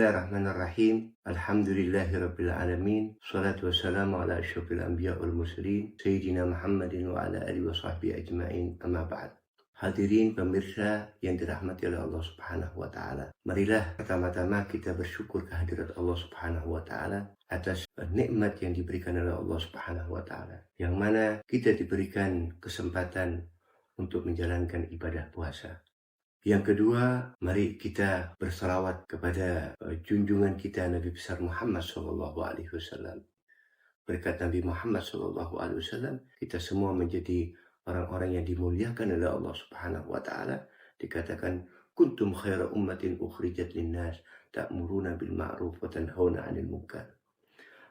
Bismillahirrahmanirrahim. Alhamdulillahirabbil alamin. Shalatu wassalamu ala asyrofil anbiya wal mursalin sayyidina Muhammadin wa ala alihi washabbihi ajmain. Amma ba'd. Hadirin pemirsa yang dirahmati oleh Allah Subhanahu wa taala. Marilah pertama-tama kita bersyukur kehadirat Allah Subhanahu wa taala atas nikmat yang diberikan oleh Allah Subhanahu wa taala. Yang mana kita diberikan kesempatan untuk menjalankan ibadah puasa. Yang kedua, mari kita bersalawat kepada junjungan kita Nabi besar Muhammad SAW. Berkat Nabi Muhammad SAW, kita semua menjadi orang-orang yang dimuliakan oleh Allah Subhanahu wa taala. Dikatakan kuntum khaira ummatin ukhrijat linnas ta'muruna bil ma'ruf wa tanhauna 'anil munkar.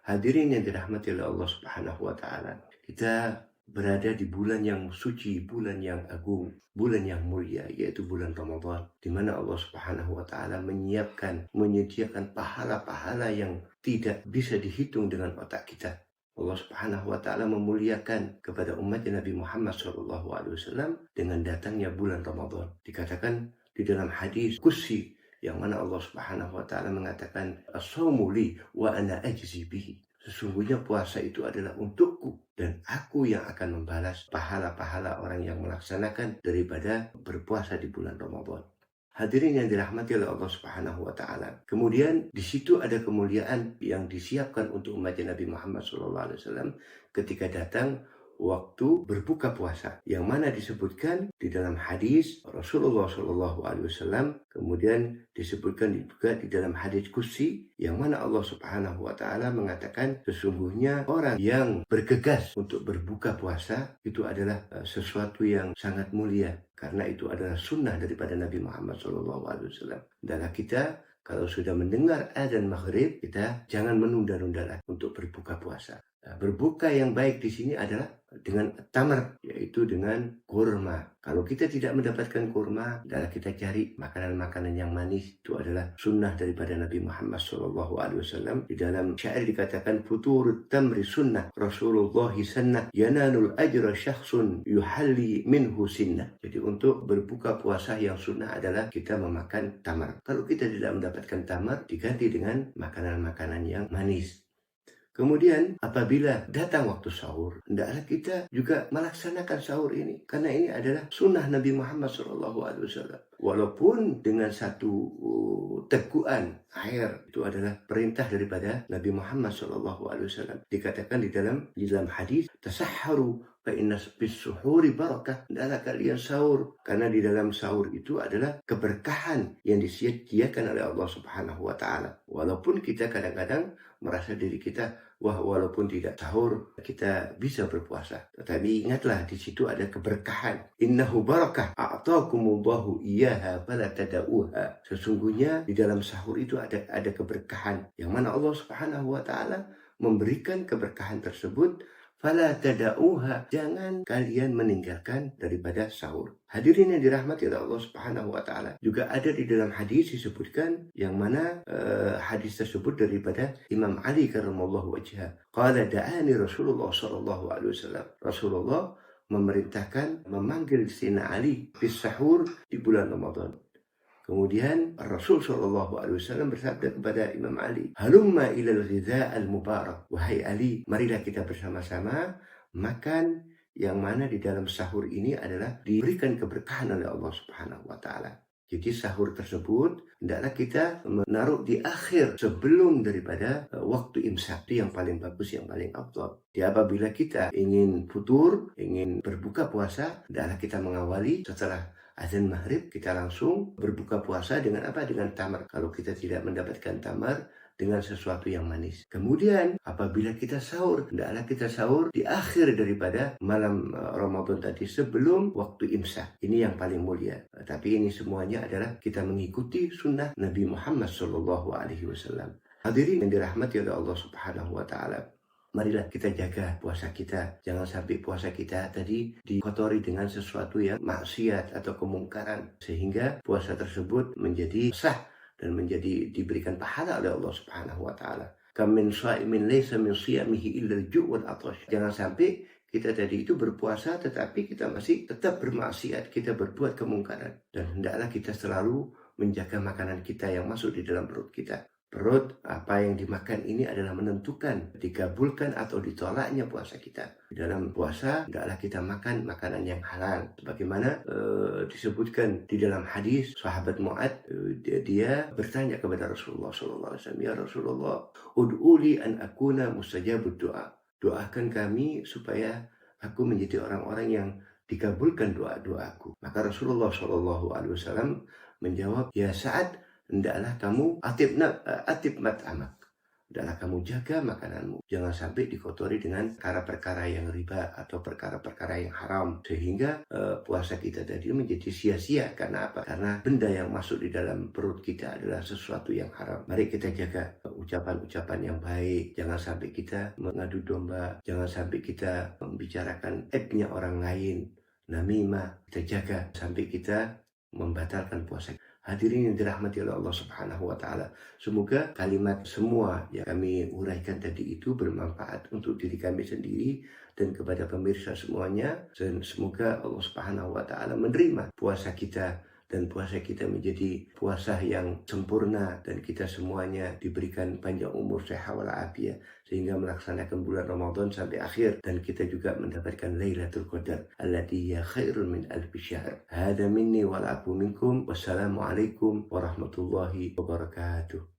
Hadirin yang dirahmati oleh Allah Subhanahu wa taala, kita berada di bulan yang suci, bulan yang agung, bulan yang mulia, yaitu bulan Ramadan, di mana Allah Subhanahu wa taala menyediakan pahala-pahala yang tidak bisa dihitung dengan otak kita. Allah Subhanahu wa taala memuliakan kepada umat Nabi Muhammad SAW dengan datangnya bulan Ramadan. Dikatakan di dalam hadis qudsi yang mana Allah Subhanahu wa taala mengatakan as-shaumu li wa ana ajzi bihi. Sesungguhnya puasa itu adalah untukku dan aku yang akan membalas pahala-pahala orang yang melaksanakan daripada berpuasa di bulan Ramadan. Hadirin yang dirahmati oleh Allah Subhanahu wa taala. Kemudian di situ ada kemuliaan yang disiapkan untuk umat Nabi Muhammad SAW ketika datang waktu berbuka puasa, yang mana disebutkan di dalam hadis Rasulullah SAW, kemudian disebutkan juga di dalam hadis qudsi yang mana Allah Subhanahu wa taala mengatakan sesungguhnya orang yang bergegas untuk berbuka puasa itu adalah sesuatu yang sangat mulia, karena itu adalah sunnah daripada Nabi Muhammad SAW. Dan kita kalau sudah mendengar adzan maghrib, kita jangan menunda-nunda untuk berbuka puasa. Berbuka yang baik di sini adalah dengan tamar, yaitu dengan kurma. Kalau kita tidak mendapatkan kurma, adalah kita cari makanan-makanan yang manis. Itu adalah sunnah daripada Nabi Muhammad SAW. Di dalam syair dikatakan futurut tamri sunnah Rasulullah sunnah yanalul ajra syakhsun yuhalli minhu sinnah. Jadi untuk berbuka puasa yang sunnah adalah kita memakan tamar. Kalau kita tidak mendapatkan tamar, diganti dengan makanan-makanan yang manis. Kemudian apabila datang waktu sahur, hendaklah kita juga melaksanakan sahur ini, karena ini adalah sunnah Nabi Muhammad SAW. Walaupun dengan satu tegukan air, itu adalah perintah daripada Nabi Muhammad SAW. Dikatakan di dalam hadis, tasahharu fa inna bis suhuri barakah. Hendaklah kalian sahur, karena di dalam sahur itu adalah keberkahan yang disediakan oleh Allah Subhanahu wa taala. Walaupun kita kadang-kadang merasa diri kita, walaupun tidak sahur kita bisa berpuasa, tetapi ingatlah di situ ada keberkahan. Innahu barakah a'taakumullahu iyyaha fala tada'uha. Sesungguhnya di dalam sahur itu ada keberkahan, yang mana Allah Subhanahu wa taala memberikan keberkahan tersebut. Fala tada'uha, jangan kalian meninggalkan daripada sahur. Hadirin yang dirahmati oleh Allah Subhanahu wa taala. Juga ada di dalam hadis disebutkan, yang mana hadis tersebut daripada Imam Ali karramallahu wajhah. Qala da'ani Rasulullah sallallahu alaihi wasallam. Rasulullah memerintahkan memanggil Sayyidina Ali bis sahur di bulan Ramadan. Kemudian Rasul SAW bersabda kepada Imam Ali, halumma ilal ghidha al-mubarak. Wahai Ali, marilah kita bersama-sama makan, yang mana di dalam sahur ini adalah diberikan keberkahan oleh Allah Subhanahu wa taala. Jadi sahur tersebut hendaklah kita menaruh di akhir sebelum daripada waktu imsak. Itu yang paling bagus, yang paling afdal. Jadi apabila kita ingin futur, ingin berbuka puasa, hendaklah kita mengawali setelah azan maghrib, kita langsung berbuka puasa dengan apa? Dengan tamar. Kalau kita tidak mendapatkan tamar, dengan sesuatu yang manis. Kemudian apabila kita sahur, hendaklah kita sahur di akhir daripada malam Ramadan tadi, sebelum waktu imsak. Ini yang paling mulia. Tapi ini semuanya adalah kita mengikuti sunnah Nabi Muhammad SAW. Hadirin yang dirahmati oleh Allah Subhanahu wa taala. Marilah kita jaga puasa kita. Jangan sampai puasa kita tadi dikotori dengan sesuatu yang maksiat atau kemungkaran, sehingga puasa tersebut menjadi sah dan menjadi diberikan pahala oleh Allah Subhanahu wa taala. Kam min shaimin laysa min shiyamihi illa al-ju' wal 'atash. Jangan sampai kita tadi itu berpuasa tetapi kita masih tetap bermaksiat, kita berbuat kemungkaran. Dan hendaklah kita selalu menjaga makanan kita yang masuk di dalam perut kita. Perut, apa yang dimakan ini adalah menentukan dikabulkan atau ditolaknya puasa kita. Di dalam puasa, hendaklah kita makan makanan yang halal. Sebagaimana disebutkan di dalam hadis, sahabat Mu'ad, dia bertanya kepada Rasulullah SAW, "Ya Rasulullah, ud'uli an akuna mustajabud doa." Doakan kami supaya aku menjadi orang-orang yang dikabulkan doa-doaku. Maka Rasulullah SAW menjawab, "Ya Sa'ad, hendaklah kamu atib mat'amak. Hendaklah kamu jaga makananmu. Jangan sampai dikotori dengan perkara-perkara yang riba atau perkara-perkara yang haram. Sehingga puasa kita tadi menjadi sia-sia. Karena apa? Karena benda yang masuk di dalam perut kita adalah sesuatu yang haram. Mari kita jaga ucapan-ucapan yang baik. Jangan sampai kita mengadu domba. Jangan sampai kita membicarakan aibnya orang lain. Namimah. Kita jaga sampai kita membatalkan puasa. Hadirin yang dirahmati oleh Allah Subhanahu wa Ta'ala, semoga kalimat semua yang kami uraikan tadi itu bermanfaat untuk diri kami sendiri dan kepada pemirsa semuanya, dan semoga Allah Subhanahu wa Ta'ala menerima puasa kita dan puasa kita menjadi puasa yang sempurna, dan kita semuanya diberikan panjang umur, sehat walafiat, sehingga melaksanakan bulan Ramadan sampai akhir, dan kita juga mendapatkan Lailatul Qadar allati hiya khairun min alfi syahr. Hada minni wal afu minkum. Wassalamualaikum warahmatullahi wabarakatuh.